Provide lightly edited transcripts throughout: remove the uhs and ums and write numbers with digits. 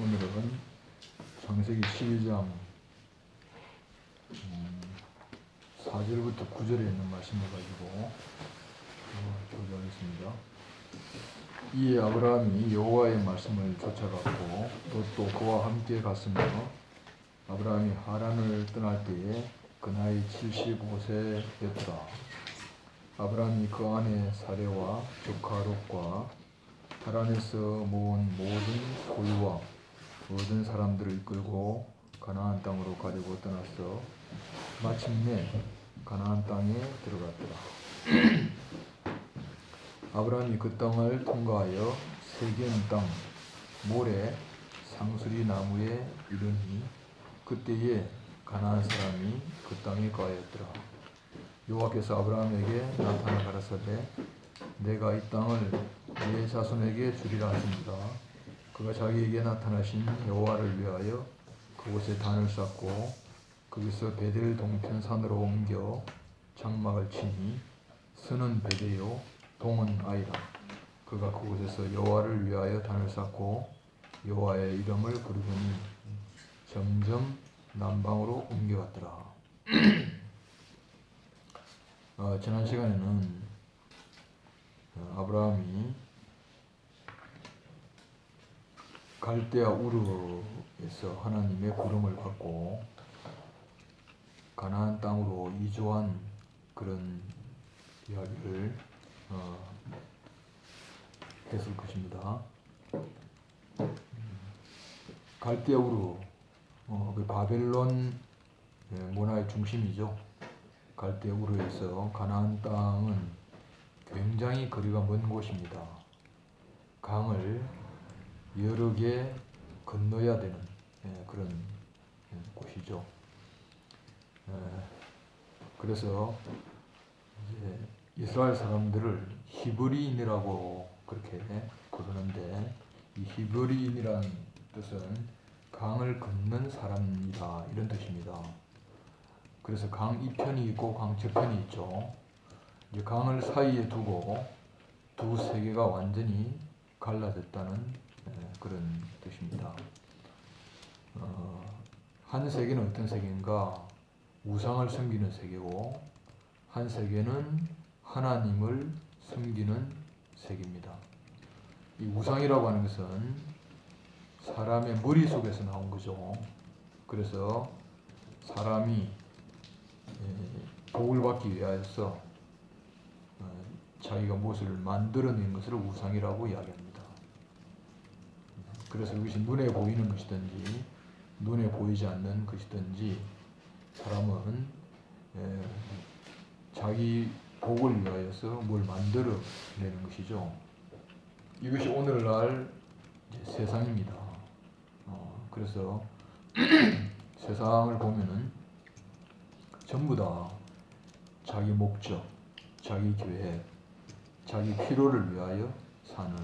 오늘은 창세기 12장 4절부터 9절에 있는 말씀을 가지고 교도하겠습니다. 이에 아브라함이 여호와의 말씀을 쫓아갔고 또 그와 함께 갔으며 아브라함이 하란을 떠날 때에 그 나이 75세였더라. 아브라함이 그 아내 사레와 조카 롯과 하란에서 모은 모든 소유와 모든 사람들을 이끌고 가나안 땅으로 가려고 떠났어 마침내 가나안 땅에 들어갔더라. 아브라함이 그 땅을 통과하여 세겜 땅 모래 상수리 나무에 이르니 그때에 가나안 사람이 그 땅에 거하였더라. 여호와께서 아브라함에게 나타나 가라사대 내가 이 땅을 네 자손에게 주리라 하십니다. 그가 자기에게 나타나신 여호와를 위하여 그곳에 단을 쌓고 거기서 베델 동편 산으로 옮겨 장막을 치니 서는 베델요 동은 아이라. 그가 그곳에서 여호와를 위하여 단을 쌓고 여호와의 이름을 부르더니 점점 남방으로 옮겨갔더라. 지난 시간에는 아브라함이 갈대아 우르에서 하나님의 부름을 받고 가나안 땅으로 이주한 그런 이야기를 했을 것입니다. 갈대아 우르, 그 바벨론 문화의 중심이죠. 갈대아 우르에서 가나안 땅은 굉장히 거리가 먼 곳입니다. 강을 여러 개 건너야 되는 그런 곳이죠. 그래서 이제 이스라엘 사람들을 히브리인이라고 그렇게 부르는데 이 히브리인이란 뜻은 강을 건넌 사람이다 이런 뜻입니다. 그래서 강 이편이 있고 강 저편이 있죠. 이제 강을 사이에 두고 두 세계가 완전히 갈라졌다는 그런 뜻입니다. 한 세계는 어떤 세계인가? 우상을 섬기는 세계고 한 세계는 하나님을 섬기는 세계입니다. 이 우상이라고 하는 것은 사람의 머릿속에서 나온 거죠. 그래서 사람이 복을 받기 위하여서 자기가 무엇을 만들어낸 것을 우상이라고 이야기합니다. 그래서 이것이 눈에 보이는 것이든지 눈에 보이지 않는 것이든지 사람은 자기 복을 위하여서 뭘 만들어내는 것이죠. 이것이 오늘날 세상입니다. 그래서 세상을 보면은 전부 다 자기 목적, 자기 계획, 자기 필요를 위하여 사는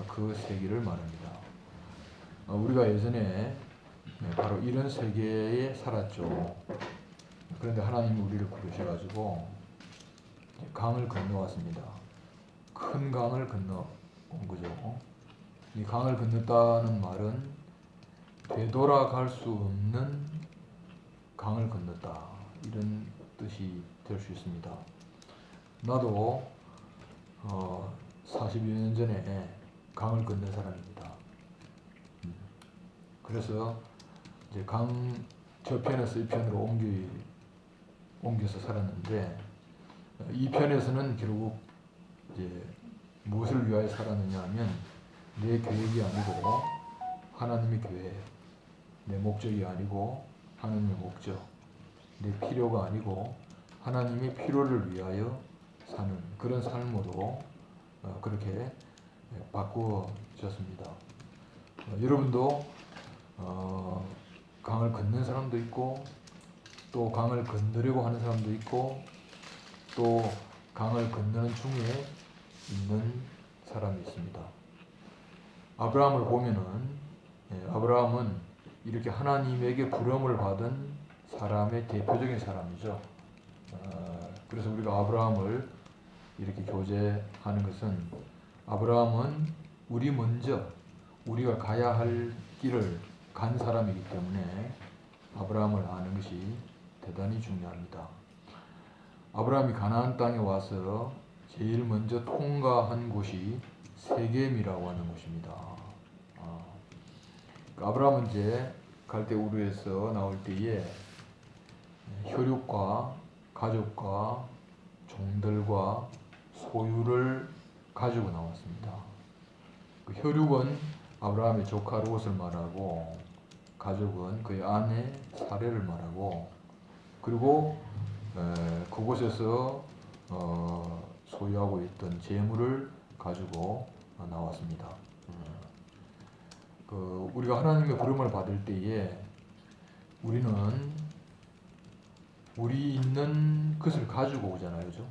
그 세계를 말합니다. 우리가 예전에 바로 이런 세계에 살았죠. 그런데 하나님이 우리를 부르셔가지고 강을 건너왔습니다. 큰 강을 건너온 거죠. 이 강을 건넜다는 말은 되돌아갈 수 없는 강을 건넜다 이런 뜻이 될 수 있습니다. 나도 40여 년 전에 강을 건넌 사람입니다. 그래서 이제 강 저편에서 이 편으로 옮겨서 살았는데 이 편에서는 결국 이제 무엇을 위하여 살았느냐 하면 내 계획이 아니고 하나님의 계획, 내 목적이 아니고 하나님의 목적, 내 필요가 아니고 하나님의 필요를 위하여 사는 그런 삶으로 그렇게 바꾸어졌습니다. 여러분도 강을 건넌 사람도 있고 또 강을 건너려고 하는 사람도 있고 또 강을 건너는 중에 있는 사람이 있습니다. 아브라함을 보면은 아브라함은 이렇게 하나님에게 부름을 받은 사람의 대표적인 사람이죠. 그래서 우리가 아브라함을 이렇게 교제하는 것은 아브라함은 우리 먼저 우리가 가야 할 길을 간 사람이기 때문에 아브라함을 아는 것이 대단히 중요합니다. 아브라함이 가나안 땅에 와서 제일 먼저 통과한 곳이 세겜이라고 하는 곳입니다. 아브라함은 이제 갈대우르에서 나올 때에 혈육과 가족과 종들과 소유를 가지고 나왔습니다. 그 혈육은 아브라함의 조카 롯을 말하고, 가족은 그의 아내 사레를 말하고, 그리고 그곳에서 소유하고 있던 재물을 가지고 나왔습니다. 우리가 하나님의 부름을 받을 때에 우리는 우리 있는 것을 가지고 오잖아요, 그죠?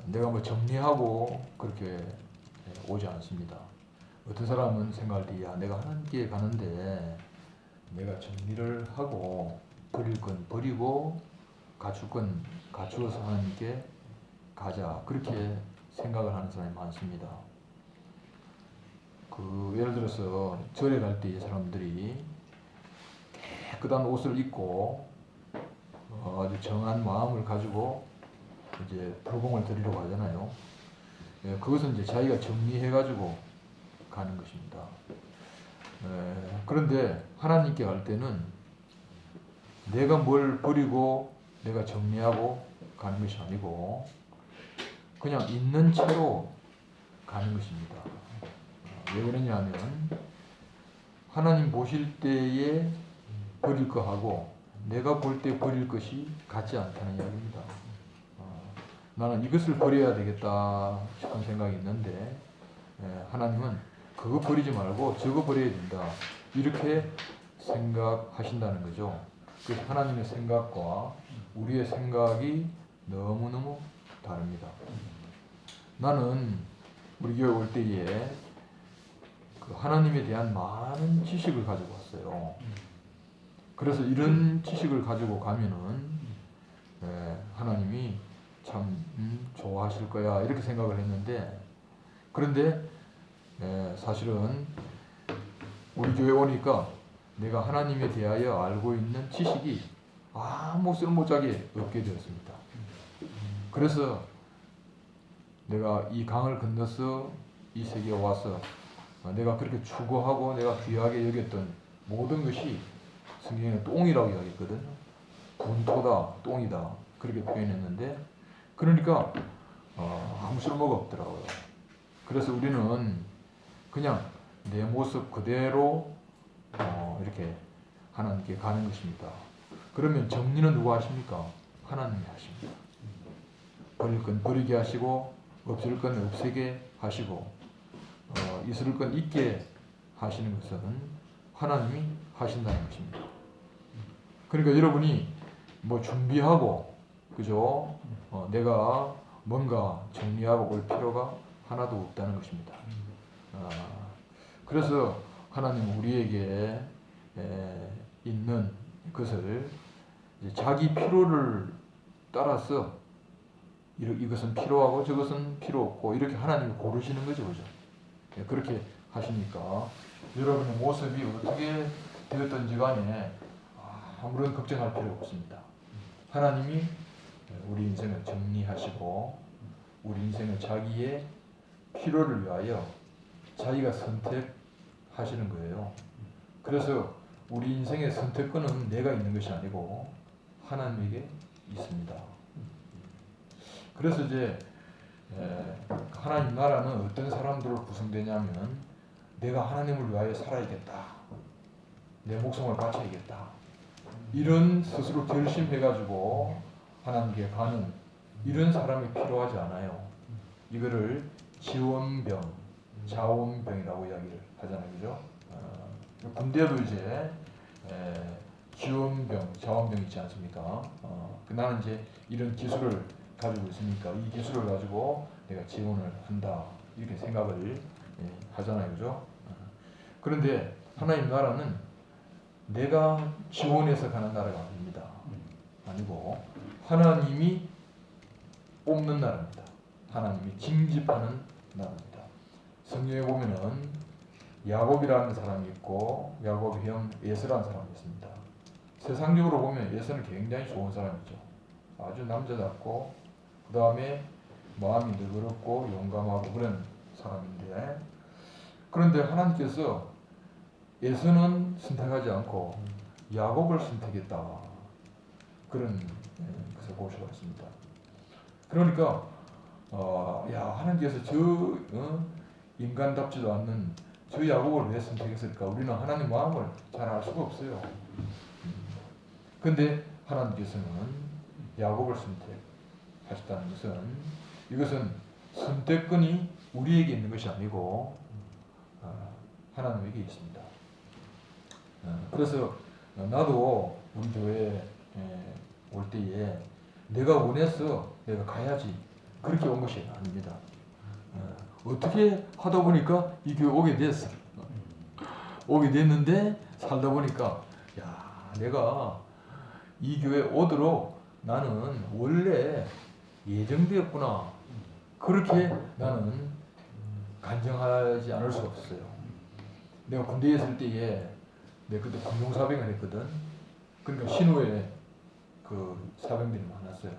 내가 뭐 정리하고 그렇게 오지 않습니다. 어떤 사람은 생각할 때, 야, 내가 하나님께 가는데 내가 정리를 하고 버릴 건 버리고 갖출 건 갖추어서 하나님께 가자, 그렇게 생각을 하는 사람이 많습니다. 예를 들어서 절에 갈 때 사람들이 깨끗한 옷을 입고 아주 정한 마음을 가지고 이제 불공을 드리러 가잖아요. 그것은 이제 자기가 정리해가지고 가는 것입니다. 그런데 하나님께 갈 때는 내가 뭘 버리고 내가 정리하고 가는 것이 아니고 그냥 있는 채로 가는 것입니다. 왜 그러냐면 하나님 보실 때에 버릴 거하고 내가 볼 때 버릴 것이 같지 않다는 이야기입니다. 나는 이것을 버려야 되겠다 싶은 생각이 있는데 하나님은 그거 버리지 말고 저거 버려야 된다, 이렇게 생각하신다는 거죠. 그래서 하나님의 생각과 우리의 생각이 너무너무 다릅니다. 나는 우리 교회 올 때에 하나님에 대한 많은 지식을 가지고 왔어요. 그래서 이런 지식을 가지고 가면은 하나님이 참 좋아하실 거야, 이렇게 생각을 했는데, 그런데 사실은 우리 교회 오니까 내가 하나님에 대하여 알고 있는 지식이 아무 쓸모짝에 없게 되었습니다. 그래서 내가 이 강을 건너서 이 세계에 와서 내가 그렇게 추구하고 내가 귀하게 여겼던 모든 것이 성경에는 똥이라고 이야기했거든요. 분토다, 똥이다, 그렇게 표현했는데, 그러니까 아무 쓸모가 없더라고요. 그래서 우리는 그냥 내 모습 그대로 이렇게 하나님께 가는 것입니다. 그러면 정리는 누가 하십니까? 하나님이 하십니다. 버릴 건 버리게 하시고 없을 건 없애게 하시고 있을 건 있게 하시는 것은 하나님이 하신다는 것입니다. 그러니까 여러분이 뭐 준비하고, 그죠? 내가 뭔가 정리하고 올 필요가 하나도 없다는 것입니다. 그래서 하나님은 우리에게 있는 것을 자기 필요를 따라서 이것은 필요하고 저것은 필요 없고 이렇게 하나님이 고르시는 거죠, 그죠? 그렇게 하시니까 여러분의 모습이 어떻게 되었든지 간에 아무런 걱정할 필요 없습니다. 하나님이 우리 인생을 정리하시고 우리 인생을 자기의 필요를 위하여 자기가 선택하시는 거예요. 그래서 우리 인생의 선택권은 내가 있는 것이 아니고 하나님에게 있습니다. 그래서 이제 하나님 나라는 어떤 사람들로 구성되냐면 내가 하나님을 위하여 살아야겠다, 내 목숨을 바쳐야겠다, 이런 스스로 결심해가지고 하나님께 가는 이런 사람이 필요하지 않아요. 이거를 지원병, 자원병이라고 이야기를 하잖아요, 그죠? 군대도 이제 지원병, 자원병 있지 않습니까? 나는 이제 이런 기술을 가지고 있으니까 이 기술을 가지고 내가 지원을 한다, 이렇게 생각을 하잖아요, 그죠? 그런데 하나님 나라는 내가 지원해서 가는 나라가 아닙니다. 아니고 하나님이 뽑는 나라입니다. 하나님이 징집하는 나라입니다. 성경에 보면은 야곱이라는 사람이 있고 야곱의 형 에서라는 사람이 있습니다. 세상적으로 보면 에서는 굉장히 좋은 사람이죠. 아주 남자답고 그 다음에 마음이 너그럽고 용감하고 그런 사람인데, 그런데 하나님께서 에서는 선택하지 않고 야곱을 선택했다, 그런 것을 볼 수가 있습니다. 그러니까 야, 하나님께서 저 인간답지도 않는 저 야곱을 왜 선택했을까? 우리는 하나님 마음을 잘 알 수가 없어요. 그런데 하나님께서는 야곱을 선택하셨다는 것은, 이것은 선택권이 우리에게 있는 것이 아니고 하나님에게 있습니다. 그래서 나도 우리 교회에 올 때에 내가 원해서 내가 가야지 그렇게 온 것이 아닙니다. 어떻게 하다 보니까 이 교회 오게 됐어. 오게 됐는데 살다 보니까 야, 내가 이 교회 오도록 나는 원래 예정되었구나, 그렇게 나는 간증하지 않을 수가 없어요. 내가 군대에 있을 때에 내가 그때 군용사병을 했거든. 그러니까 신호에 그 사병들이 많았어요.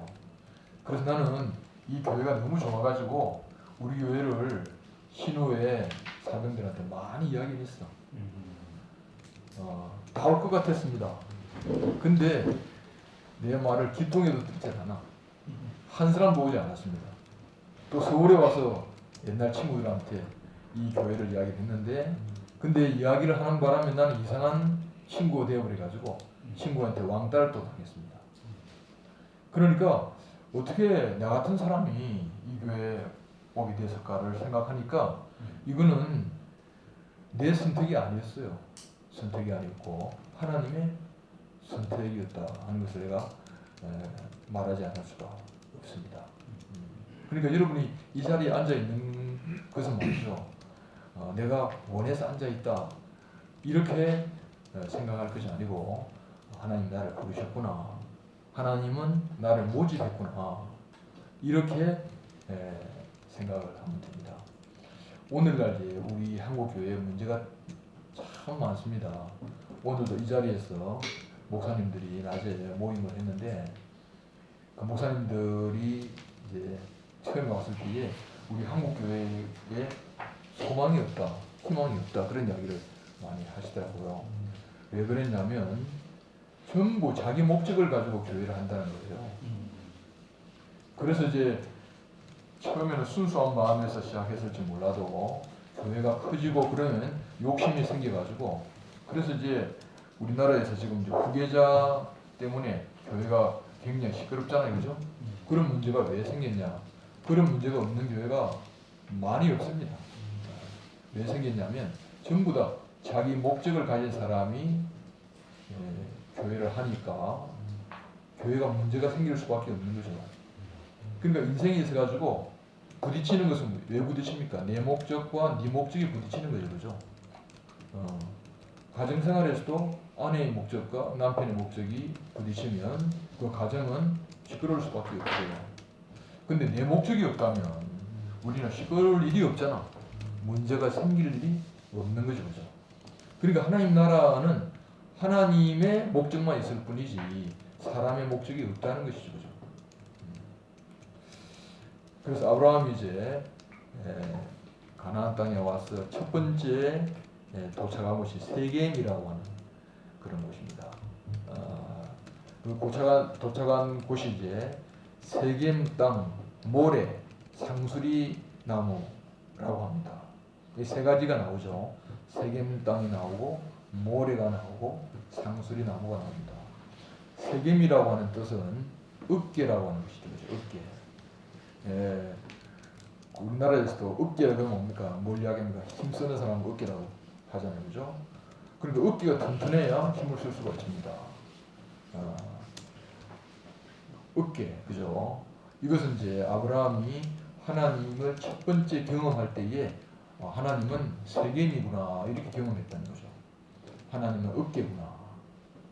그래서 나는 이 교회가 너무 좋아가지고 우리 교회를 신호에 사병들한테 많이 이야기를 했어. 다 올 것 같았습니다. 근데 내 말을 기통에도 듣지 않아. 한 사람도 오지 않았습니다. 또 서울에 와서 옛날 친구들한테 이 교회를 이야기를 했는데, 근데 이야기를 하는 바람에 나는 이상한 친구가 되어버려가지고 친구한테 왕따를 또 당했습니다. 그러니까 어떻게 나 같은 사람이 이 교회에 오게 됐을까를 생각하니까 이거는 내 선택이 아니었어요. 선택이 아니었고 하나님의 선택이었다 하는 것을 내가 말하지 않을 수가 없습니다. 그러니까 여러분이 이 자리에 앉아있는 것은 말이죠, 내가 원해서 앉아있다 이렇게 생각할 것이 아니고, 하나님 나를 부르셨구나, 하나님은 나를 모집했구나, 이렇게 생각을 하면 됩니다. 오늘날 우리 한국교회에 문제가 참 많습니다. 오늘도 이 자리에서 목사님들이 낮에 모임을 했는데, 그 목사님들이 이제 처음에 왔을 때에 우리 한국교회에 소망이 없다, 희망이 없다, 그런 이야기를 많이 하시더라고요. 왜 그랬냐면 전부 자기 목적을 가지고 교회를 한다는 거예요. 그래서 이제 처음에는 순수한 마음에서 시작했을지 몰라도 교회가 커지고 그러면 욕심이 생겨가지고, 그래서 이제 우리나라에서 지금 이제 후계자 때문에 교회가 굉장히 시끄럽잖아요, 그죠? 그런 문제가 왜 생겼냐? 그런 문제가 없는 교회가 많이 없습니다. 왜 생겼냐면 전부 다 자기 목적을 가진 사람이 교회를 하니까 교회가 문제가 생길 수밖에 없는 거죠. 그러니까 인생에 있어 가지고 부딪히는 것은 왜 부딪힙니까? 내 목적과 네 목적이 부딪히는 거죠, 그죠? 가정생활에서도 아내의 목적과 남편의 목적이 부딪히면 그 가정은 시끄러울 수밖에 없어요. 근데 내 목적이 없다면 우리는 시끄러울 일이 없잖아. 문제가 생길 일이 없는 거죠, 그죠? 그러니까 하나님 나라는 하나님의 목적만 있을 뿐이지 사람의 목적이 없다는 것이죠, 그죠? 그래서 아브라함이 이제 가나안 땅에 와서 첫 번째 도착한 곳이 세겜이라고 하는 그런 곳입니다. 그 도착한 곳이 이제 세겜 땅, 모래, 상수리 나무라고 합니다. 이 세 가지가 나오죠. 세겜 땅이 나오고 모래가 나오고 상수리 나무가 나옵니다. 세겜이라고 하는 뜻은 으깨라고 하는 것이죠. 으깨. 우리나라에서도 으깨가 뭡니까? 뭘 이야기합니까? 힘쓰는 사람은 으깨라고 하잖아요, 그죠? 그러니까 으깨가 튼튼해야 힘을 쓸 수가 있습니다. 으깨, 그죠? 이것은 이제 아브라함이 하나님을 첫 번째 경험할 때에 하나님은 세겜이구나 이렇게 경험했다는 거죠. 하나님은 으깨구나,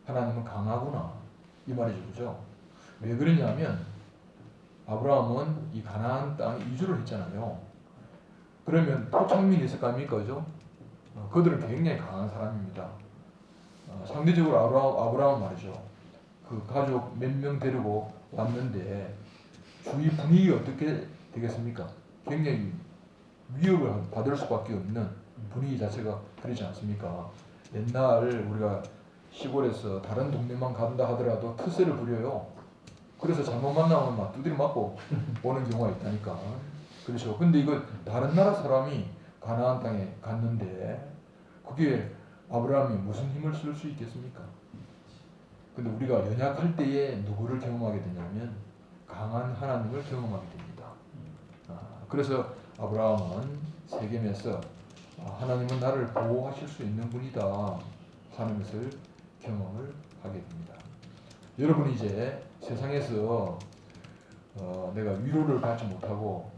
하나님은 강하구나 이 말이죠, 그죠? 왜 그러냐면 아브라함은 이 가나안 땅에 이주를 했잖아요. 그러면 토착민이 있을 거 아닙니까? 그죠? 그들은 굉장히 강한 사람입니다. 상대적으로 아브라함 말이죠. 그 가족 몇 명 데리고 왔는데 주위 분위기가 어떻게 되겠습니까? 굉장히 위협을 받을 수밖에 없는 분위기 자체가 그러지 않습니까? 옛날 우리가 시골에서 다른 동네만 간다 하더라도 특세를 부려요. 그래서 잘못 만나면 막 두드려 맞고 오는 경우가 있다니까. 그렇죠. 근데 이거 다른 나라 사람이 가나안 땅에 갔는데 그게 아브라함이 무슨 힘을 쓸 수 있겠습니까? 근데 우리가 연약할 때에 누구를 경험하게 되냐면 강한 하나님을 경험하게 됩니다. 그래서 아브라함은 세겜에서 하나님은 나를 보호하실 수 있는 분이다 하는 것을 경험을 하게 됩니다. 여러분 이제 세상에서 내가 위로를 받지 못하고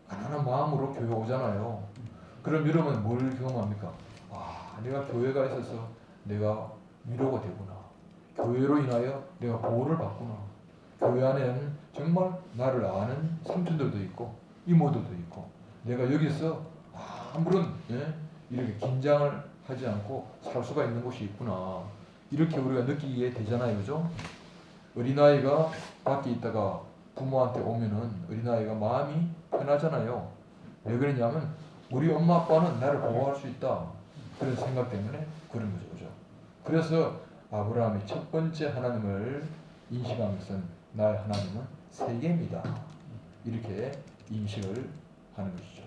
가난한 마음으로 교회 오잖아요. 그럼 여러분은 뭘 경험합니까? 내가 교회가 있어서 내가 위로가 되구나. 교회로 인하여 내가 보호를 받구나. 교회 안에는 정말 나를 아는 삼촌들도 있고 이모들도 있고 내가 여기서 아무런 이렇게 긴장을 하지 않고 살 수가 있는 곳이 있구나. 이렇게 우리가 느끼게 되잖아요. 그죠? 어린아이가 밖에 있다가 부모한테 오면은 어린아이가 마음이 편하잖아요. 왜 그러냐면 우리 엄마 아빠는 나를 보호할 수 있다. 그런 생각 때문에 그런 거죠. 그죠? 그래서 아브라함이 첫 번째 하나님을 인식한 것은 나의 하나님은 세겜이다. 이렇게 인식을 하는 것이죠.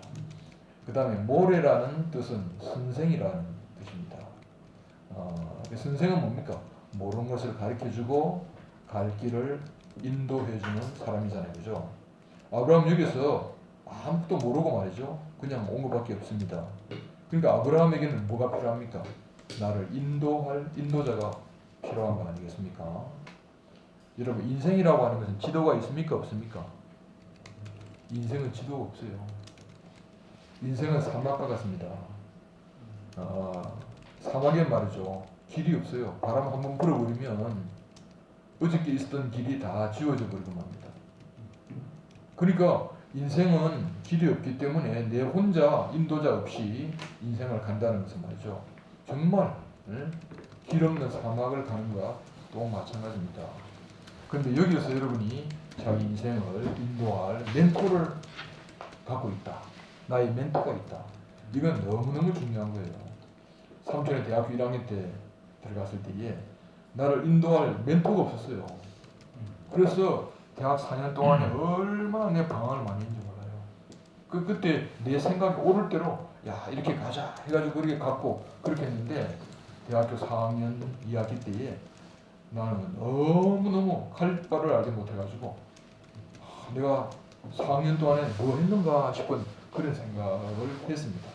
그 다음에 모래라는 뜻은 선생이라는 뜻입니다. 선생은 뭡니까? 모르는 것을 가르쳐주고 갈 길을 인도해주는 사람이잖아요. 그죠? 아브라함 여기서 아무것도 모르고 말이죠. 그냥 온 것밖에 없습니다. 그러니까 아브라함에게는 뭐가 필요합니까? 나를 인도할 인도자가 필요한 거 아니겠습니까? 여러분 인생이라고 하는 것은 지도가 있습니까? 없습니까? 인생은 지도가 없어요. 인생은 사막과 같습니다. 사막에 말이죠. 길이 없어요. 바람 한번 불어버리면 어저께 있었던 길이 다 지워져 버리고 맙니다. 그러니까 인생은 길이 없기 때문에 내 혼자 인도자 없이 인생을 간다는 것은 말이죠. 정말 길 없는 사막을 가는 것과 또 마찬가지입니다. 그런데 여기서 여러분이 자기 인생을 인도할 멘토를 갖고 있다. 나의 멘토가 있다. 이건 너무너무 중요한 거예요. 삼촌이 대학교 1학년 때 들어갔을 때에 나를 인도할 멘토가 없었어요. 그래서 대학 4년 동안에 얼마나 내 방황을 많이 했는지 몰라요. 그때 내 생각이 오를 대로 야 이렇게 가자 해가지고 그렇게 갖고 그렇게 했는데 대학교 4학년 2학기 때에 나는 너무너무 갈 바를 알지 못해가지고 내가 4학년 동안에 뭐 했는가 싶은 그런 생각을 했습니다.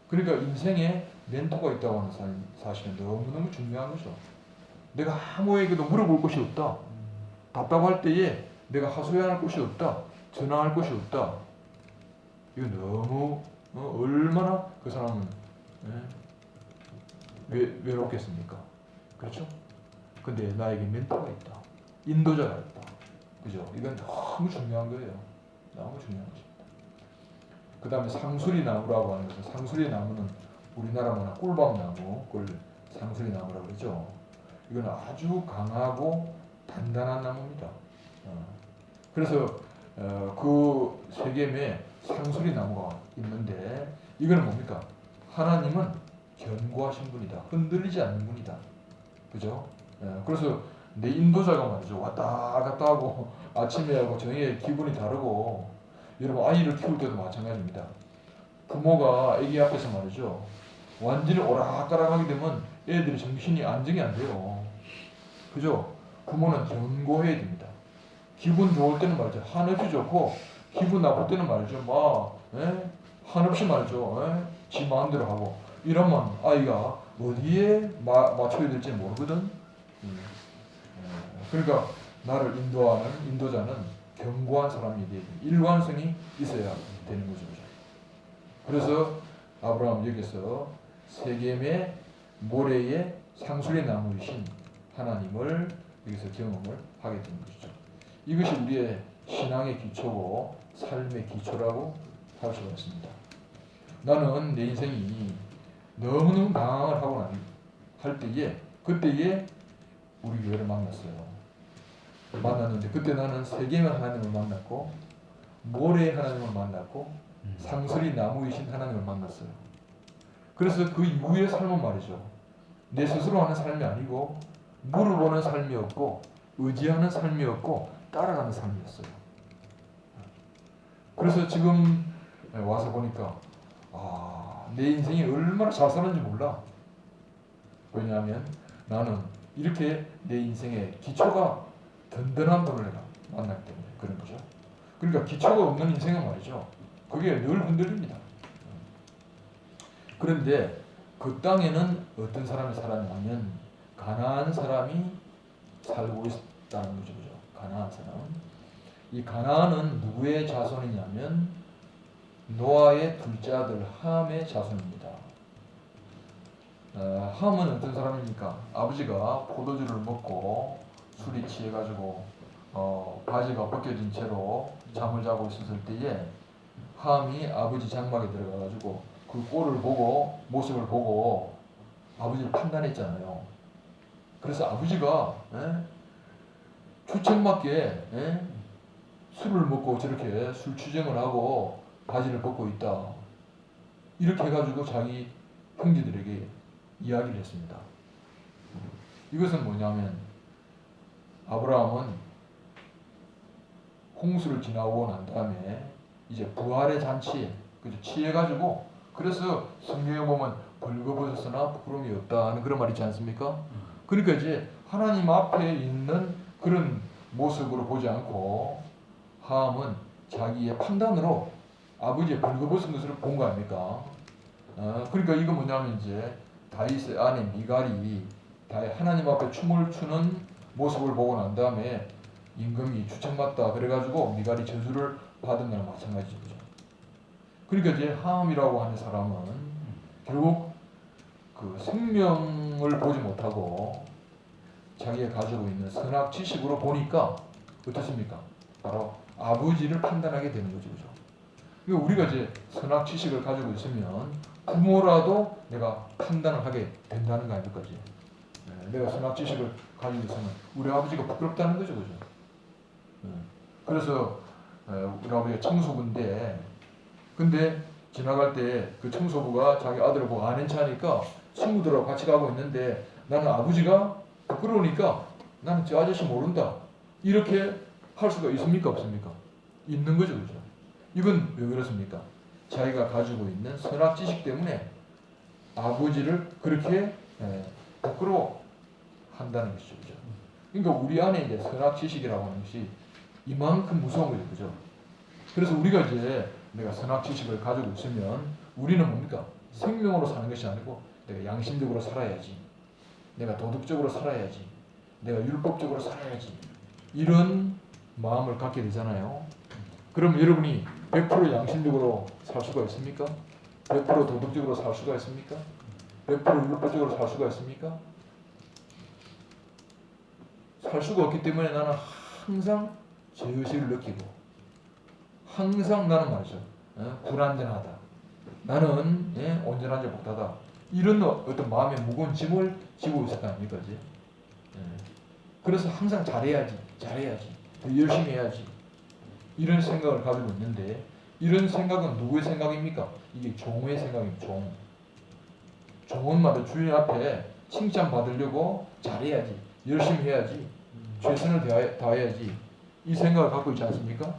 그러니까 인생에 멘토가 있다고 하는 사실은 너무너무 중요한 거죠. 내가 아무에게도 물어볼 곳이 없다. 답답할 때에 내가 하소연할 곳이 없다. 전화할 곳이 없다. 이거 너무 얼마나 그 사람은 외롭겠습니까? 그렇죠? 근데 나에게 멘토가 있다. 인도자가 있다. 그죠? 이건 너무 중요한 거예요. 너무 중요한 것입니다. 그 다음에 상수리 나무라고 하는 것은 상수리 나무는 우리나라 문화 꿀밤나무, 그걸 상수리 나무라고 그러죠. 이건 아주 강하고 단단한 나무입니다. 그래서 그 세겜에 상수리 나무가 있는데 이거는 뭡니까? 하나님은 견고하신 분이다. 흔들리지 않는 분이다. 그죠? 그래서 내 인도자가 말이죠. 왔다 갔다 하고 아침에 하고 저녁에 기분이 다르고 여러분 아이를 키울 때도 마찬가지입니다. 부모가 아기 앞에서 말이죠. 완전히 오락가락하게 되면 애들이 정신이 안정이 안 돼요. 그죠? 부모는 견고해야 됩니다. 기분 좋을 때는 말이죠. 한없이 좋고 기분 나쁠 때는 말이죠. 막 한없이 말이죠. 지 마음대로 하고 이러면 아이가 어디에 맞춰야 될지 모르거든. 그러니까 나를 인도하는 인도자는 견고한 사람이 돼야 돼. 일관성이 있어야 되는 거죠. 그래서 아브라함 여기서 세겜의 모래의 상수리 나무이신 하나님을 여기서 경험을 하게 된 것이죠. 이것이 우리의 신앙의 기초고 삶의 기초라고 할 수가 있습니다. 나는 내 인생이 너무너무 방황을 하고 할 때에 그때에 우리 교회를 만났는데 그때 나는 세계의 하나님을 만났고 모래의 하나님을 만났고 상설이 나무이신 하나님을 만났어요. 그래서 그 이후의 삶은 말이죠. 내 스스로 하는 삶이 아니고 물어보는 삶이었고 의지하는 삶이었고 따라가는 삶이었어요. 그래서 지금 와서 보니까 내 인생이 얼마나 잘 사는지 몰라. 왜냐하면 나는 이렇게 내 인생의 기초가 든든한 분을 내가 만났기 때문에 그런 거죠. 그러니까 기초가 없는 인생은 말이죠. 그게 늘 흔들립니다. 그런데 그 땅에는 어떤 사람이 살았냐면 가나안 사람이 살고 있다는 거죠. 그죠? 가나안 사람. 이 가나안은 누구의 자손이냐면 노아의 둘째 아들 함의 자손입니다. 함은 어떤 사람입니까? 아버지가 포도주를 먹고 술이 취해가지고 바지가 벗겨진 채로 잠을 자고 있었을 때에 함이 아버지 장막에 들어가가지고 그 꼴을 보고 모습을 보고 아버지를 판단했잖아요. 그래서 아버지가 주책맞게 술을 먹고 저렇게 술 취정을 하고 바지를 벗고 있다. 이렇게 해가지고 자기 형제들에게 이야기를 했습니다. 이것은 뭐냐면 아브라함은 홍수를 지나고 난 다음에 이제 부활의 잔치에 취해가지고 그래서 성경에 보면 벌거벗었으나 부끄러움이 없다 하는 그런 말 있지 않습니까? 그러니까 이제 하나님 앞에 있는 그런 모습으로 보지 않고 함은 자기의 판단으로 아버지의 벌거벗은 것을 본 거 아닙니까? 그러니까 이거 뭐냐면 이제 다윗의 아내 미갈이 하나님 앞에 춤을 추는 모습을 보고 난 다음에 임금이 주책맞다 그래가지고 미갈이 저주를 받은 거랑 마찬가지죠. 그러니까 이제 함이라고 하는 사람은 결국 그 생명을 보지 못하고 자기가 가지고 있는 선악 지식으로 보니까 어떻습니까? 바로 아버지를 판단하게 되는 거죠. 그죠? 그러니까 우리가 이제 선악 지식을 가지고 있으면 부모라도 내가 판단을 하게 된다는 거 아닙니까? 내가 선악 지식을 가지고 있으면 우리 아버지가 부끄럽다는 거죠. 그죠? 그래서 우리 아버지가 청소부인데 근데 지나갈 때 그 청소부가 자기 아들을 보고 아는 차니까 친구들하고 같이 가고 있는데 나는 아버지가 부끄러우니까 나는 저 아저씨 모른다. 이렇게 할 수가 있습니까? 없습니까? 있는 거죠. 그죠? 이건 왜 그렇습니까? 자기가 가지고 있는 선악 지식 때문에 아버지를 그렇게 부끄러워 한다는 것이죠. 그죠? 그러니까 우리 안에 이제 선악 지식이라고 하는 것이 이만큼 무서운 거죠. 그죠? 그래서 우리가 이제 내가 선악 지식을 가지고 있으면 우리는 뭡니까? 생명으로 사는 것이 아니고 내가 양심적으로 살아야지. 내가 도덕적으로 살아야지. 내가 율법적으로 살아야지. 이런 마음을 갖게 되잖아요. 그럼 여러분이 100% 양심적으로 살 수가 있습니까? 100% 도덕적으로 살 수가 있습니까? 100% 율법적으로 살 수가 있습니까? 살 수가 없기 때문에 나는 항상 죄의식을 느끼고 항상 나는 말이죠. 불완전하다. 나는 온전하지 못하다. 이런 어떤 마음의 무거운 짐을 지고 있을 거 아닙니까? 그래서 항상 잘해야지. 더 열심히 해야지. 이런 생각을 가지고 있는데 이런 생각은 누구의 생각입니까? 이게 종의 생각입니다. 종은 말도 주인 앞에 칭찬받으려고 잘해야지. 열심히 해야지. 최선을 다해야지. 이 생각을 갖고 있지 않습니까?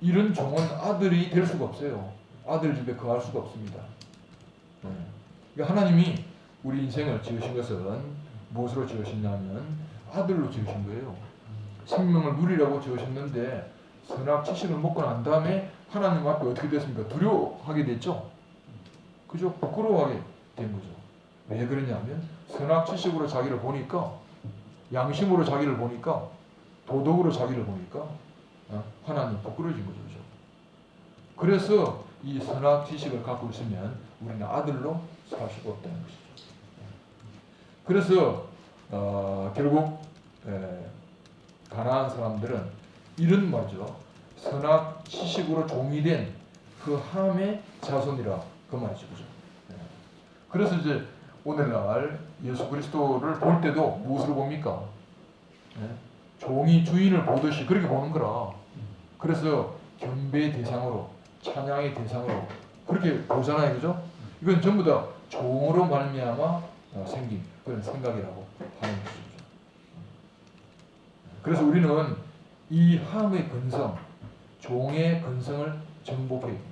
이런 종은 아들이 될 수가 없어요. 아들 집에 거할 수가 없습니다. 그러니까 하나님이 우리 인생을 지으신 것은 무엇으로 지으셨냐면 아들로 지으신 거예요. 생명을 누리라고 지으셨는데 선악 지식을 먹고 난 다음에 하나님 앞에 어떻게 됐습니까? 두려워하게 됐죠. 그죠? 부끄러워하게 된 거죠. 왜 그러냐면 선악 지식으로 자기를 보니까 양심으로 자기를 보니까 도덕으로 자기를 보니까 하나님 부끄러워진 거죠. 그죠? 그래서 이 선악 지식을 갖고 있으면 우리는 아들로 살 수가 없다는 것이죠. 그래서 결국 가나안 사람들은 이런 말이죠. 선악 지식으로 종이 된 그 함의 자손이라 그 말이죠. 그죠? 그래서 이제 오늘날 예수 그리스도를 볼 때도 무엇으로 봅니까? 종이 주인을 보듯이 그렇게 보는 거라. 그래서 경배의 대상으로, 찬양의 대상으로 그렇게 보잖아요. 그죠? 이건 전부 다 종으로 말미암아 생긴 그런 생각이라고 하는 것이죠. 그래서 우리는 이 함의 근성, 종의 근성을 정복해야 됩니다.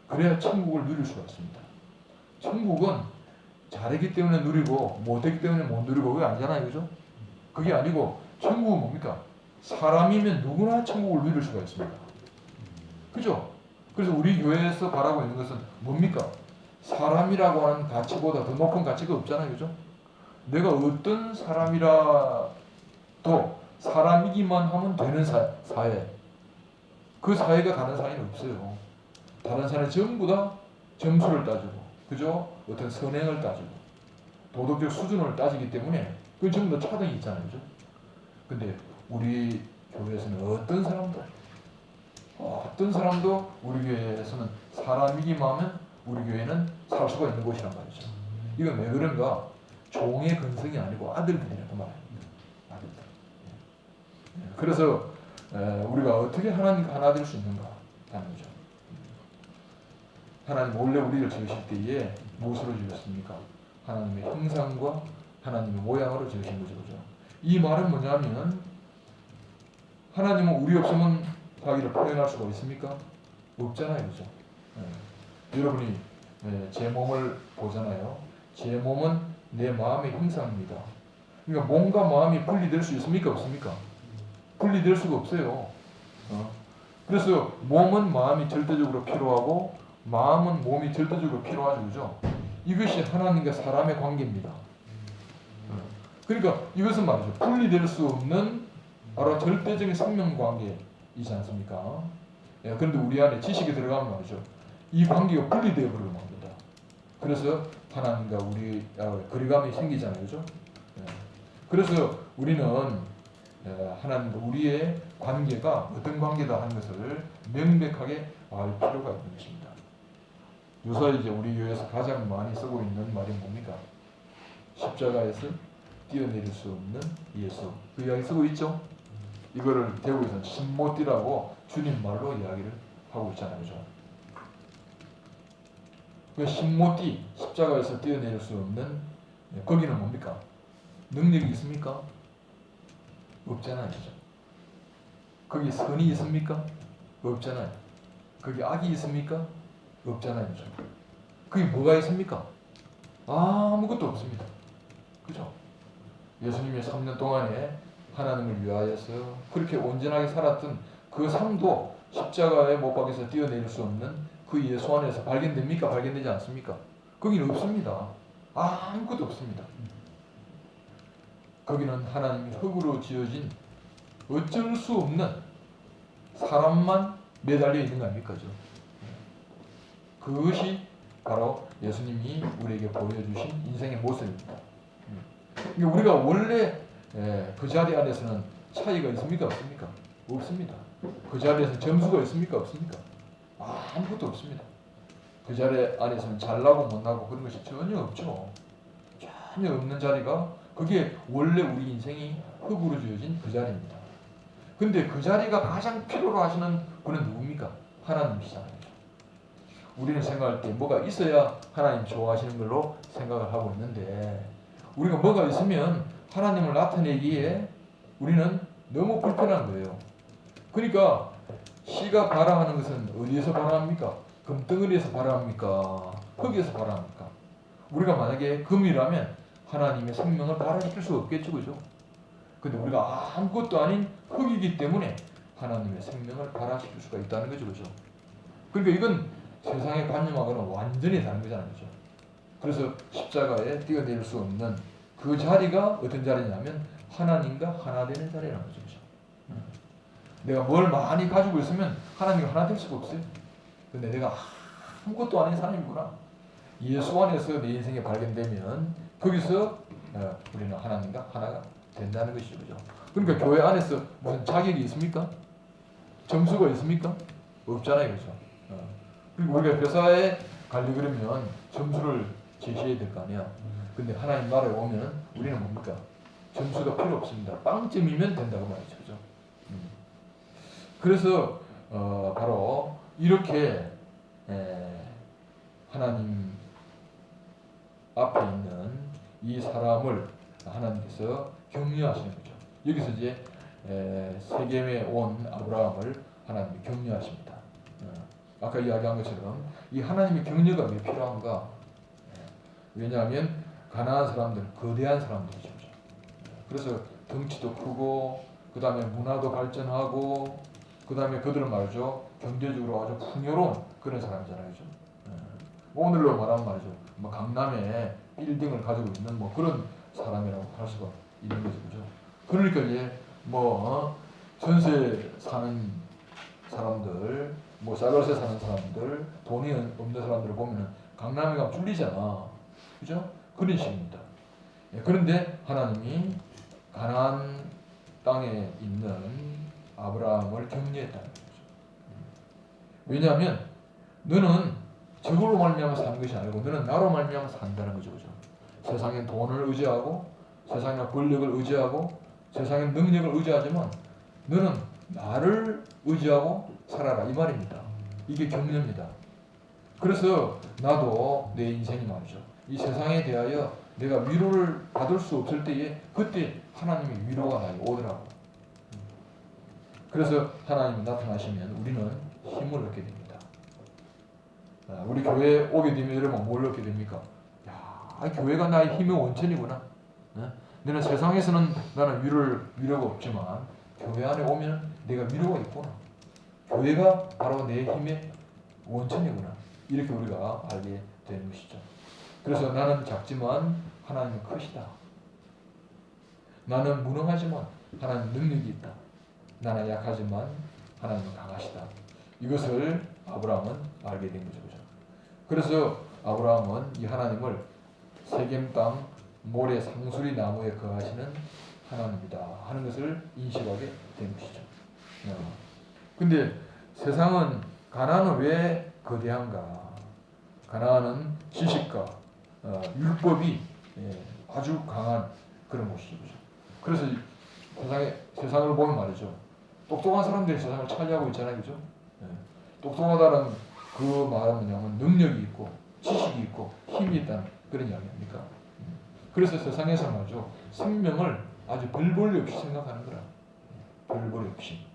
그래야 천국을 누릴 수가 있습니다. 천국은 잘했기 때문에 누리고 못했기 때문에 못 누리고 그게 아니잖아요. 그죠? 그게 아니고 천국은 뭡니까? 사람이면 누구나 천국을 누릴 수가 있습니다. 그죠? 그래서 우리 교회에서 바라고 있는 것은 뭡니까? 사람이라고 하는 가치보다 더 높은 가치가 없잖아요. 그죠? 내가 어떤 사람이라도 사람이기만 하면 되는 사회. 그 사회가 다른 사회는 없어요. 다른 사회 전부 다 점수를 따지고, 그죠? 어떤 선행을 따지고, 도덕적 수준을 따지기 때문에 그 전부 다 차등이 있잖아요. 그죠? 근데 우리 교회에서는 어떤 사람도 우리 교회에서는 사람이기만 하면 우리 교회는 살 수가 있는 곳이란 말이죠. 이건 왜 그런가? 종의 근성이 아니고 아들들이라고 말합니다. 아들들. 그래서 우리가 어떻게 하나님과 하나 될 수 있는가 하는 거죠. 하나님 원래 우리를 지으실 때에 무엇으로 지으셨습니까? 하나님의 형상과 하나님의 모양으로 지으신 거죠. 그죠? 이 말은 뭐냐면 하나님은 우리 없으면 자기를 표현할 수가 있습니까? 없잖아요. 그죠? 여러분이 제 몸을 보잖아요. 제 몸은 내 마음의 형상입니다. 그러니까 몸과 마음이 분리될 수 있습니까? 없습니까? 분리될 수가 없어요. 그래서 몸은 마음이 절대적으로 필요하고 마음은 몸이 절대적으로 필요하죠. 그죠? 이것이 하나님과 사람의 관계입니다. 그러니까 이것은 말이죠. 분리될 수 없는 바로 절대적인 생명 관계이지 않습니까? 그런데 우리 안에 지식이 들어가면 말이죠. 이 관계가 분리되어 버리고 맙니다. 그래서 하나님과 우리 거리감이 생기잖아요. 그죠? 그래서 우리는 하나님과 우리의 관계가 어떤 관계다 하는 것을 명백하게 알 필요가 있는 것입니다. 요새 이제 우리 교회에서 가장 많이 쓰고 있는 말이 뭡니까? 십자가에서 뛰어내릴 수 없는 예수. 그 이야기 쓰고 있죠? 이거를 대구에서는 신모띠라고 주님 말로 이야기를 하고 있잖아요. 그죠? 그 신모띠, 십자가에서 뛰어내릴 수 없는 거기는 뭡니까? 능력이 있습니까? 없잖아요. 그죠? 거기 선이 있습니까? 없잖아요. 거기 악이 있습니까? 없잖아요. 그죠? 거기 뭐가 있습니까? 아무것도 없습니다. 그죠? 예수님이 3년 동안에 하나님을 위하여서 그렇게 온전하게 살았던 그 삶도 십자가에 못 박혀서 뛰어내릴 수 없는 그 예수 안에서 발견됩니까? 발견되지 않습니까? 거기는 없습니다. 아무것도 없습니다. 거기는 하나님이 흙으로 지어진 어쩔 수 없는 사람만 매달려 있는 거 아닙니까? 그것이 바로 예수님이 우리에게 보여주신 인생의 모습입니다. 우리가 원래 그 자리 안에서는 차이가 있습니까? 없습니까? 없습니다. 그 자리에서 점수가 있습니까? 없습니까? 아무것도 없습니다. 그 자리 안에서는 잘나고 못나고 그런 것이 전혀 없죠. 전혀 없는 자리가 그게 원래 우리 인생이 흙으로 지어진 그 자리입니다. 근데 그 자리가 가장 필요로 하시는 분은 누굽니까? 하나님이시잖아요. 우리는 생각할 때 뭐가 있어야 하나님 좋아하시는 걸로 생각을 하고 있는데 우리가 뭐가 있으면 하나님을 나타내기에 우리는 너무 불편한 거예요. 그러니까 씨가 발아하는 것은 어디에서 발아합니까? 금덩어리에서 발아합니까? 흙에서 발아합니까? 우리가 만약에 금이라면 하나님의 생명을 발아시킬 수 없겠죠. 그죠? 근데 우리가 아무것도 아닌 흙이기 때문에 하나님의 생명을 발아시킬 수가 있다는 거죠. 그죠? 그러니까 이건 세상의 관념하고는 완전히 다른 거잖아요. 그죠? 그래서 십자가에 뛰어내릴 수 없는 그 자리가 어떤 자리냐면 하나님과 하나 되는 자리라는 거죠. 그죠? 내가 뭘 많이 가지고 있으면 하나님과 하나 될 수가 없어요. 근데 내가 아무것도 아닌 사람이구나. 예수 안에서 내 인생이 발견되면 거기서 우리는 하나님과 하나가 된다는 것이죠. 그죠? 그러니까 교회 안에서 무슨 자격이 있습니까? 점수가 있습니까? 없잖아요. 그죠? 그리고 우리가 회사에 가려고 그러면 점수를 제시해야 될 거 아니야. 근데 하나님 나라에 오면 우리는 뭡니까? 점수가 필요 없습니다. 빵점이면 된다고 말이죠. 그죠? 그래서 바로 이렇게 하나님 앞에 있는 이 사람을 하나님께서 격려하시는 거죠. 여기서 이제 세겜에 온 아브라함을 하나님이 격려하십니다. 아까 이야기한 것처럼 이 하나님의 격려가 왜 필요한가? 왜냐하면 가난한 사람들, 거대한 사람들이죠. 그래서 덩치도 크고 그 다음에 문화도 발전하고 그 다음에 그들은 말이죠. 경제적으로 아주 풍요로운 그런 사람이잖아요. 그죠? 오늘로 말하면 말이죠. 뭐 강남에 빌딩을 가지고 있는 뭐 그런 사람이라고 할 수가 있는 거죠. 그죠? 그러니까 이제 뭐 전세 사는 사람들, 뭐 쌀월세 사는 사람들, 돈이 없는 사람들을 보면은 강남에 가면 쫄리잖아. 그죠? 그런 식입니다. 그런데 하나님이 가나안 땅에 있는 아브라함을 격려했다는 거죠. 왜냐하면 너는 저걸로 말미암아 사는 것이 아니고 너는 나로 말미암아 산다는 거죠. 그죠? 세상에 돈을 의지하고 세상에 권력을 의지하고 세상의 능력을 의지하지만 너는 나를 의지하고 살아라 이 말입니다. 이게 격려입니다. 그래서 나도 내 인생이 말이죠. 이 세상에 대하여 내가 위로를 받을 수 없을 때에 그때 하나님의 위로가 나에게 오더라고. 그래서 하나님이 나타나시면 우리는 힘을 얻게 됩니다. 우리 교회에 오게 되면 여러분 뭘 얻게 됩니까? 야, 교회가 나의 힘의 원천이구나. 너는 세상에서는 나는 위로가 없지만 교회 안에 오면 내가 위로가 있구나. 교회가 바로 내 힘의 원천이구나. 이렇게 우리가 알게 되는 것이죠. 그래서 나는 작지만 하나님은 크시다. 나는 무능하지만 하나님 능력이 있다. 나는 약하지만 하나님은 강하시다. 이것을 아브라함은 알게 된 거죠. 그래서 아브라함은 이 하나님을 세겜 땅 모래 상수리 나무에 거하시는 하나님이다 하는 것을 인식하게 된 것이죠. 근데 세상은 가나안은 왜 거대한가? 가나안은 지식과 율법이 아주 강한 그런 곳이죠. 그래서 세상을 보면 말이죠. 똑똑한 사람들이 세상을 차지하고 있잖아요. 그죠? 똑똑하다는 그 말은 뭐냐면 능력이 있고 지식이 있고 힘이 있다는 그런 이야기 아닙니까? 그래서 세상에서 말이죠. 생명을 아주 별 볼일 없이 생각하는 거라. 별 볼일 없이.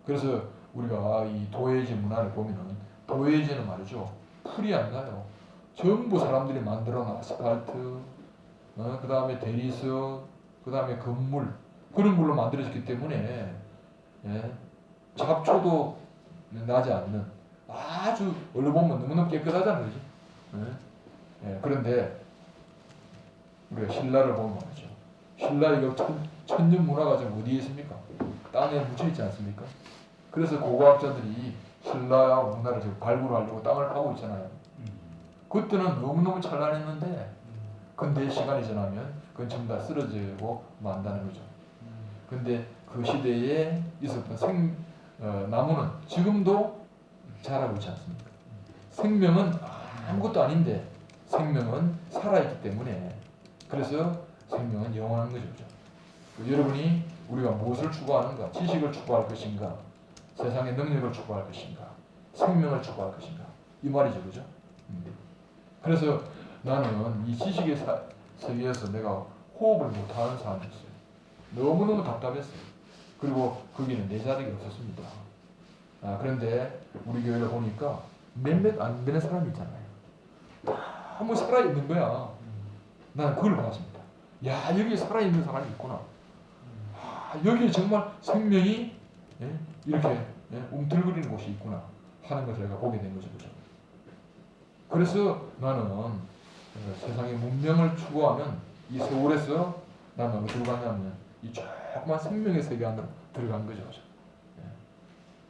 그래서 우리가 이 도예지 문화를 보면은 도예지는 말이죠. 풀이 안 나요. 전부 사람들이 만들어 놓은 아스팔트, 그 다음에 대리석, 그 다음에 건물 그런 걸로 만들어졌기 때문에 잡초도 나지 않는 아주 얼른 보면 너무너무 깨끗하잖아요. 그렇지? 그런데 우리가 신라를 보면 말이죠. 신라 이거 천년 문화가 지금 어디에 있습니까? 땅에 묻혀 있지 않습니까? 그래서 고고학자들이 신라 문화를 지금 발굴하려고 땅을 파고 있잖아요. 그때는 너무너무 찬란했는데 근데 시간이 지나면 그건 전부 다 쓰러지고 만다는 거죠. 근데 그 시대에 있었던 나무는 지금도 자라고 있지 않습니까? 생명은 아무것도 아닌데 생명은 살아있기 때문에 그래서 생명은 영원한 거죠. 여러분이 우리가 무엇을 추구하는가? 지식을 추구할 것인가? 세상의 능력을 추구할 것인가? 생명을 추구할 것인가? 이 말이죠. 그죠? 그래서 나는 이 지식의 세계에서 내가 호흡을 못하는 사람이었어요. 너무너무 답답했어요. 그리고 거기는 내 자리가 없었습니다. 그런데 우리 교회를 보니까 몇몇 안 되는 사람이 있잖아요. 다 뭐 살아있는 거야. 나는 그걸 봤습니다. 야, 여기 살아있는 사람이 있구나. 여기에 정말 생명이 이렇게 움틀거리는 곳이 있구나 하는 것을 내가 보게 된 거죠. 그래서 나는 세상의 문명을 추구하면 이 세월에서 나는 어디로 갔냐면 이 조그만 생명의 세계 안으로 들어간 거죠.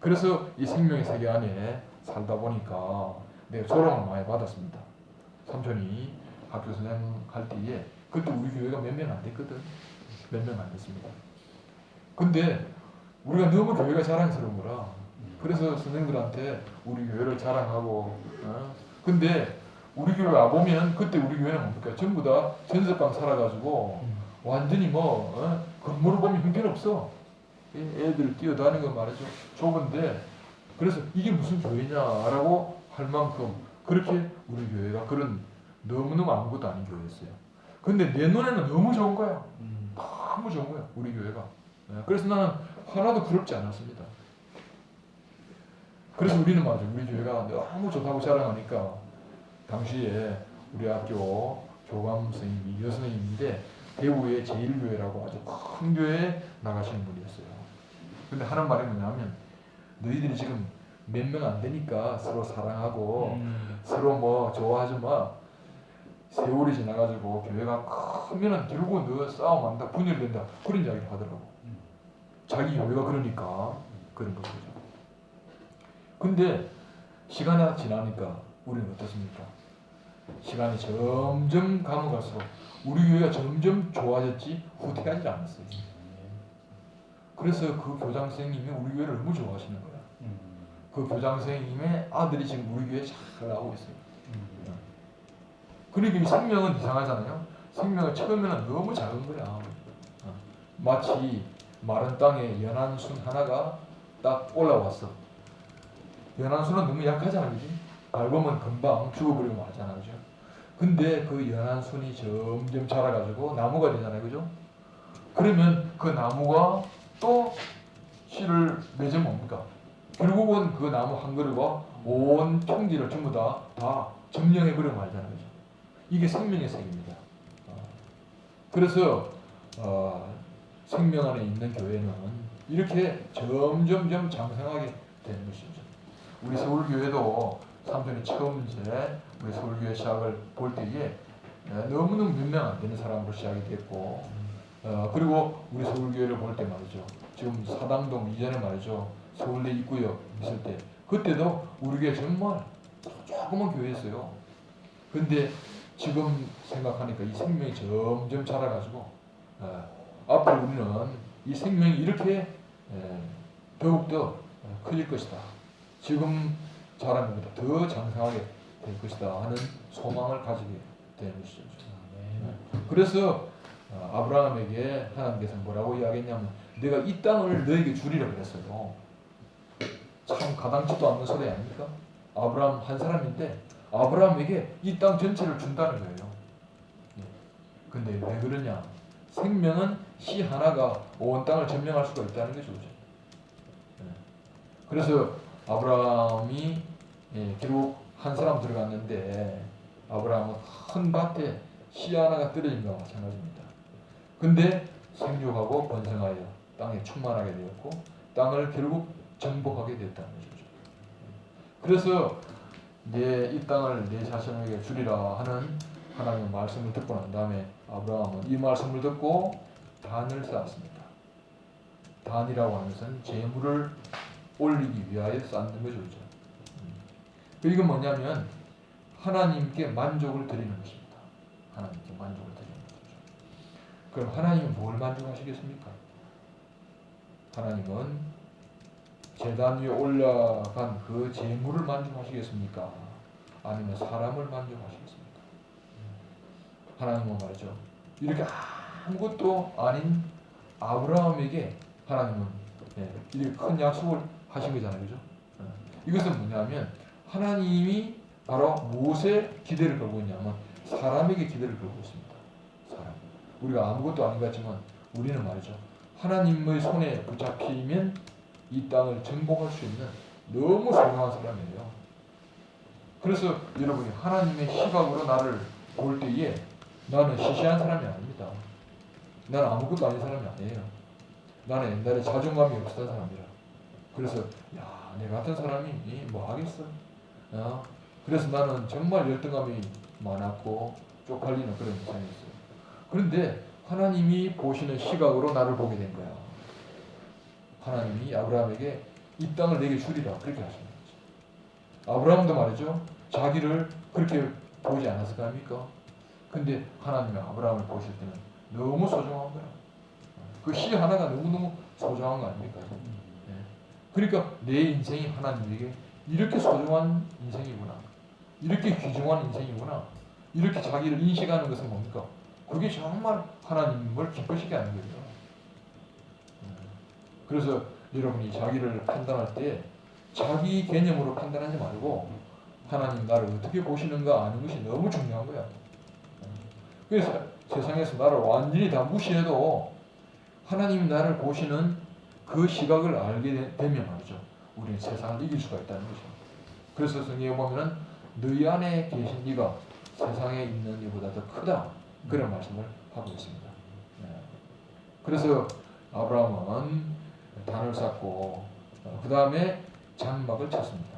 그래서 이 생명의 세계 안에 살다 보니까 내가 조롱을 많이 받았습니다. 삼촌이 학교 선생님 갈 때에 그때 우리 교회가 몇 명 안 됐거든. 몇 명 안 됐습니다. 근데 우리가 너무 교회가 자랑스러운 거라 그래서 선생님들한테 우리 교회를 자랑하고, 근데 우리 교회 와보면 그때 우리 교회는 뭡니까? 전부 다 전셋방 살아가지고 완전히 건물을 보면 형편없어. 애들 뛰어다니는 거 말이죠. 좁은데, 그래서 이게 무슨 교회냐라고 할 만큼 그렇게 우리 교회가 그런 너무너무 아무것도 아닌 교회였어요. 근데 내 눈에는 너무 좋은 거야. 너무 좋은 거야, 우리 교회가. 그래서 나는 하나도 부럽지 않았습니다. 그래서 우리는 말이죠, 우리 교회가 너무 좋다고 자랑하니까 당시에 우리 학교 교감 선생님이 여선생님인데 대구의 제1교회라고 아주 큰 교회에 나가시는 분이었어요. 근데 하는 말이 뭐냐면, 너희들이 지금 몇 명 안 되니까 서로 사랑하고 서로 뭐 좋아하지 마. 세월이 지나가지고 교회가 크면은 결국 너 싸움한다, 분열된다, 그런 이야기를 하더라고. 자기 교회가 그러니까 그런 거죠. 근데 시간이 지나니까 우리는 어떻습니까? 시간이 점점 가면 갈수록 우리 교회가 점점 좋아졌지 후퇴하지 않았어요. 그래서 그 교장 선생님이 우리 교회를 너무 좋아하시는 거야. 그 교장 선생님의 아들이 지금 우리 교회에 잘 나오고 있어요. 그러니까 이 생명은 이상하잖아요. 생명은 처음에는 너무 작은 거야. 마치 마른 땅에 연한 순 하나가 딱 올라왔어. 연한 순은 너무 약하잖아, 그지? 밟으면 금방 죽어버리고 말잖아, 그죠? 근데 그 연한 순이 점점 자라가지고 나무가 되잖아요, 그죠? 그러면 그 나무가 또 씨를 맺으면 뭡니까? 결국은 그 나무 한 그루가 온 평지를 전부 다 점령해버리고 말잖아요, 그죠? 이게 생명의 색입니다. 그래서 생명 안에 있는 교회는 이렇게 점점점 장성하게 되는 것이죠. 우리 서울교회도 삼촌이 처음 이제 우리 서울교회 시작을 볼 때에 너무너무 몇 명 안 되는 사람으로 시작이 됐고, 그리고 우리 서울교회를 볼 때 말이죠. 지금 사당동 이전에 말이죠. 서울대 입구역 있을 때 그때도 우리 교회 정말 조그만 교회였어요. 근데 지금 생각하니까 이 생명이 점점 자라가지고 앞으로 우리는 이 생명이 이렇게 더욱더 커질 것이다. 지금 자란 것보다 더 장성하게 될 것이다 하는 소망을 가지게 되는 것이죠. 그래서 아브라함에게 하나님께서 뭐라고 이야기했냐면, 내가 이 땅을 너에게 주리라 그랬어요. 참 가당치도 않는 소리 아닙니까? 아브라함 한 사람인데 아브라함에게 이 땅 전체를 준다는 거예요. 근데 왜 그러냐? 생명은 씨 하나가 온 땅을 점령할 수가 있다는 거죠. 그래서 아브라함이 결국 한 사람 들어갔는데, 아브라함은 큰 밭에 씨 하나가 떨어진 것과 마찬가지입니다. 근데 생육하고 번성하여 땅에 충만하게 되었고 땅을 결국 정복하게 됐다는 거죠. 그래서 이 땅을 내 자신에게 주리라 하는 하나님의 말씀을 듣고 난 다음에 아브라함은 이 말씀을 듣고 단을 쌓았습니다. 단이라고 하는 것은 재물을 올리기 위하여 쌓는 거죠. 이건 뭐냐면 하나님께 만족을 드리는 것입니다. 하나님께 만족을 드리는 것이죠. 그럼 하나님은 뭘 만족하시겠습니까? 하나님은 제단 위에 올라간 그 재물을 만족하시겠습니까? 아니면 사람을 만족하시겠습니까? 하나님은 말이죠. 이렇게 아무것도 아닌 아브라함에게 하나님은 이렇게 큰 약속을 하신 거잖아요. 그죠? 이것은 뭐냐면 하나님이 바로 무엇에 기대를 걸고 있냐면 사람에게 기대를 걸고 있습니다. 사람. 우리가 아무것도 아닌 것 같지만 우리는 말이죠. 하나님의 손에 붙잡히면 이 땅을 정복할 수 있는 너무 소중한 사람이에요. 그래서 여러분이 하나님의 시각으로 나를 볼 때에 나는 시시한 사람이 아닙니다. 나는 아무것도 아닌 사람이 아니에요. 나는 옛날에 자존감이 없었던 사람이라. 그래서 내 같은 사람이 뭐 하겠어? 그래서 나는 정말 열등감이 많았고 쪽팔리는 그런 인상이었어요. 그런데 하나님이 보시는 시각으로 나를 보게 된 거야. 하나님이 아브라함에게 이 땅을 내게 주리라 그렇게 하신 거죠. 아브라함도 말이죠. 자기를 그렇게 보지 않았을 거 아닙니까? 근데 하나님이 아브라함을 보실 때는 너무 소중한 거야. 그 씨 하나가 너무너무 소중한 거 아닙니까? 그러니까 내 인생이 하나님에게 이렇게 소중한 인생이구나. 이렇게 귀중한 인생이구나. 이렇게 자기를 인식하는 것은 뭡니까? 그게 정말 하나님을 기쁘시게 하는 거죠. 그래서 여러분이 자기를 판단할 때 자기 개념으로 판단하지 말고 하나님 나를 어떻게 보시는가 아는 것이 너무 중요한 거야. 그래서 세상에서 나를 완전히 다 무시해도 하나님이 나를 보시는 그 시각을 알게 되면 말이죠. 우리는 세상을 이길 수가 있다는 거죠. 그래서 성경에 보면은 너희 안에 계신 이가 세상에 있는 이보다 더 크다. 그런 말씀을 하고 있습니다. 그래서 아브라함은 단을 쌓고 그 다음에 장막을 쳤습니다.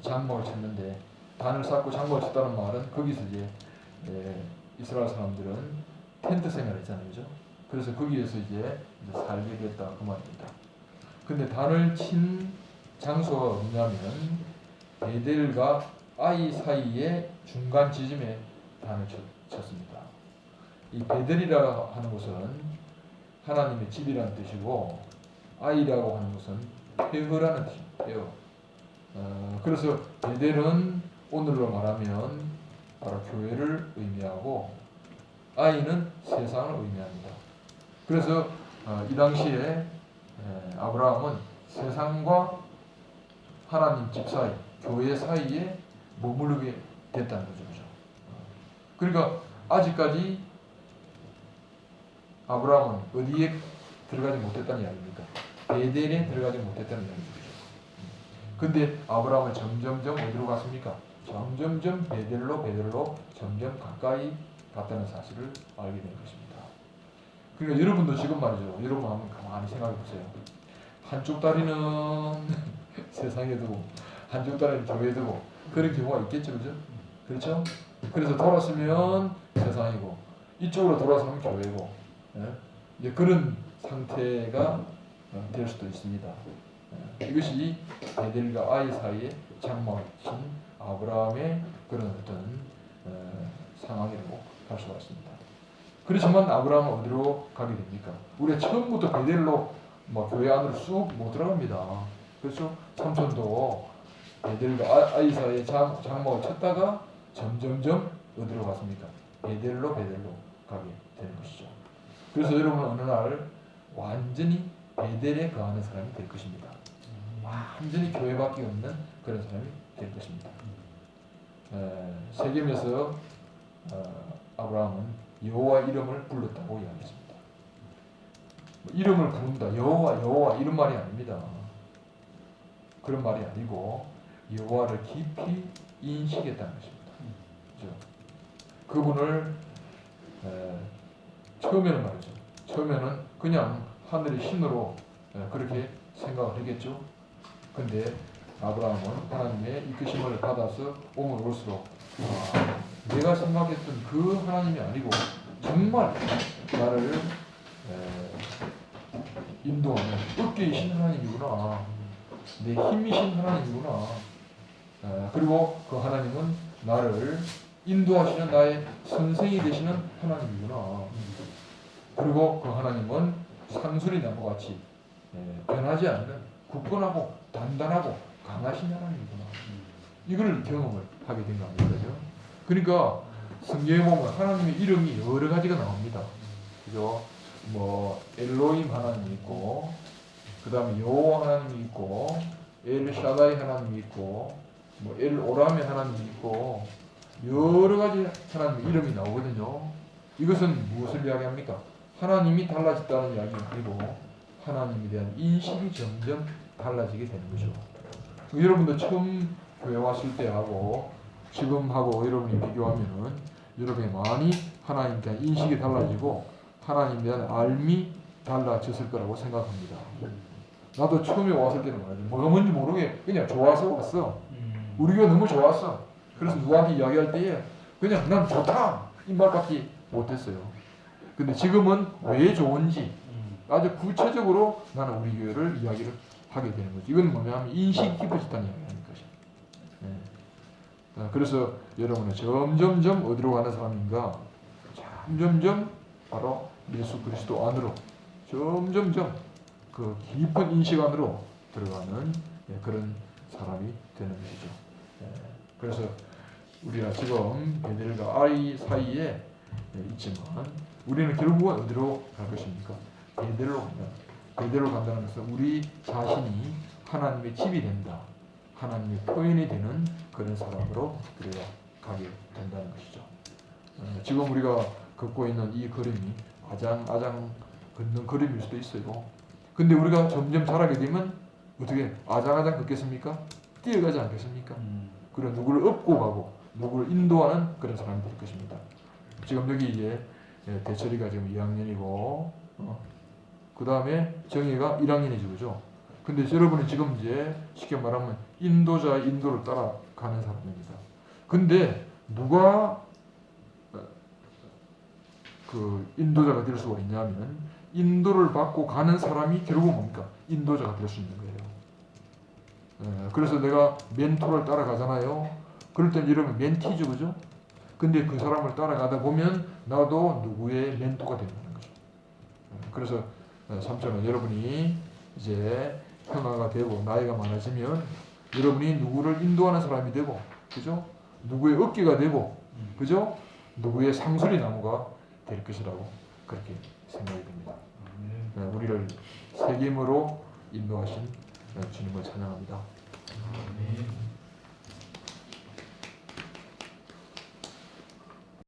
장막을 쳤는데 단을 쌓고 장막을 쳤다는 말은 거기서 이제 이스라엘 사람들은 텐트 생활을 했잖아요. 그죠? 그래서 거기에서 이제 살게 됐다 그 말입니다. 근데 단을 친 장소가 어디냐면 베델과 아이 사이의 중간 지점에 단을 쳤습니다. 이 베델이라고 하는 것은 하나님의 집이라는 뜻이고 아이라고 하는 것은 폐허라는 뜻입니다. 폐허. 그래서 베델은 오늘로 말하면 바로 교회를 의미하고 아이는 세상을 의미합니다. 그래서 이 당시에 아브라함은 세상과 하나님 집 사이, 교회 사이에 머무르게 됐다는 거죠. 그러니까 아직까지 아브라함은 어디에 들어가지 못했다는 이야기입니까? 베델에 들어가지 못했다는 이야기죠. 근데 아브라함은 점점점 어디로 갔습니까? 점점점 베델로 점점 가까이 갔다는 사실을 알게 된 것입니다. 그러니까 여러분도 지금 말이죠. 여러분 한번 가만히 생각해 보세요. 한쪽 다리는 세상에 두고 한쪽 다리는 교회에 두고 그런 경우가 있겠죠. 그죠? 그렇죠? 그래서 돌았으면 세상이고 이쪽으로 돌아서면 교회고 이제 그런 상태가 될 수도 있습니다. 이것이 베델과 아이 사이에 장막을 친 아브라함의 그런 어떤 상황이라고 할 수가 있습니다. 그렇지만 아브라함은 어디로 가게 됩니까? 우리가 처음부터 베델로 교회 안으로 쑥 못 들어갑니다. 그렇죠? 삼촌도 베델과 아이 사이에 장막을 쳤다가 점점점 어디로 갔습니까? 베델로 가게 되는 것이죠. 그래서 여러분은 어느 날 완전히 베델에 거하는 사람이 될 것입니다. 완전히 교회밖에 없는 그런 사람이 될 것입니다. 세겜에서 아브라함은 여호와 이름을 불렀다고 이야기했습니다. 이름을 부른다, 여호와 이런 말이 아닙니다. 그런 말이 아니고 여호와를 깊이 인식했다는 것입니다. 그렇죠? 그분을 처음에는 말이죠. 처음에는 그냥 하늘의 신으로 그렇게 생각을 했겠죠. 근데 아브라함은 하나님의 이끄심을 받아서 오면 올수록 내가 생각했던 그 하나님이 아니고 정말 나를 인도하는 어깨이신 하나님이구나. 내 힘이신 하나님이구나. 그리고 그 하나님은 나를 인도하시는 나의 선생이 되시는 하나님이구나. 그리고 그 하나님은 상수리 나무같이 변하지 않는 굳건하고 단단하고 강하신 하나님이구나. 이걸 경험을 하게 된 거 아닐까요? 그러니까 성경에 보면 하나님의 이름이 여러 가지가 나옵니다. 그죠? 엘로힘 하나님이 있고, 그 다음에 여호와 하나님이 있고, 엘 샤다이 하나님이 있고, 엘 오람의 하나님이 있고, 여러 가지 하나님의 이름이 나오거든요. 이것은 무엇을 이야기합니까? 하나님이 달라졌다는 이야기가 아니고 하나님에 대한 인식이 점점 달라지게 되는 거죠. 여러분도 처음 교회 왔을 때하고 지금하고 여러분이 비교하면은 여러분이 많이 하나님에 대한 인식이 달라지고 하나님에 대한 알미 달라졌을 거라고 생각합니다. 나도 처음에 왔을 때는 말이죠. 뭐가 뭔지 모르게 그냥 좋아서 왔어. 우리 교회 너무 좋았어. 그래서 누구한테 이야기할 때에 그냥 난 좋다 이 말밖에 못했어요. 근데 지금은 왜 좋은지 아주 구체적으로 나는 우리 교회를 이야기를 하게 되는 거죠. 이건 뭐냐면 인식이 깊어졌다는 이야기하는 것이. 그래서 여러분은 점점점 어디로 가는 사람인가? 점점점 바로 예수 그리스도 안으로 점점점 그 깊은 인식 안으로 들어가는 그런 사람이 되는 것이죠. 그래서 우리가 지금 베델과 아이 사이에 있지만 우리는 결국은 어디로 갈 것입니까? 베델로 간다. 베델로 간다는 것은 우리 자신이 하나님의 집이 된다. 하나님의 표현이 되는 그런 사람으로 우리가 가게 된다는 것이죠. 지금 우리가 걷고 있는 이 걸음이 아장아장 걷는 걸음일 수도 있어요. 근데 우리가 점점 자라게 되면 어떻게 아장아장 걷겠습니까? 뛰어가지 않겠습니까? 그런 누구를 업고 가고 누구를 인도하는 그런 사람이 될 것입니다. 지금 여기 이제 대철이가 지금 2학년이고 그 다음에 정희가 1학년이죠, 그죠? 근데 여러분은 지금 이제 쉽게 말하면 인도자의 인도를 따라가는 사람입니다. 근데 누가 그 인도자가 될 수가 있냐면 인도를 받고 가는 사람이 결국 뭡니까? 인도자가 될 수 있는 거예요. 그래서 내가 멘토를 따라가잖아요. 그럴 땐 이러면 멘티죠, 그죠? 근데 그 사람을 따라가다 보면 나도 누구의 멘토가 된다는 거죠. 그래서 3점은 여러분이 이제 형아가 되고 나이가 많아지면 여러분이 누구를 인도하는 사람이 되고, 그죠? 누구의 어깨가 되고, 그죠? 누구의 상수리 나무가 될 것이라고 그렇게 생각이 듭니다. 우리를 책임으로 인도하신 주님을 찬양합니다.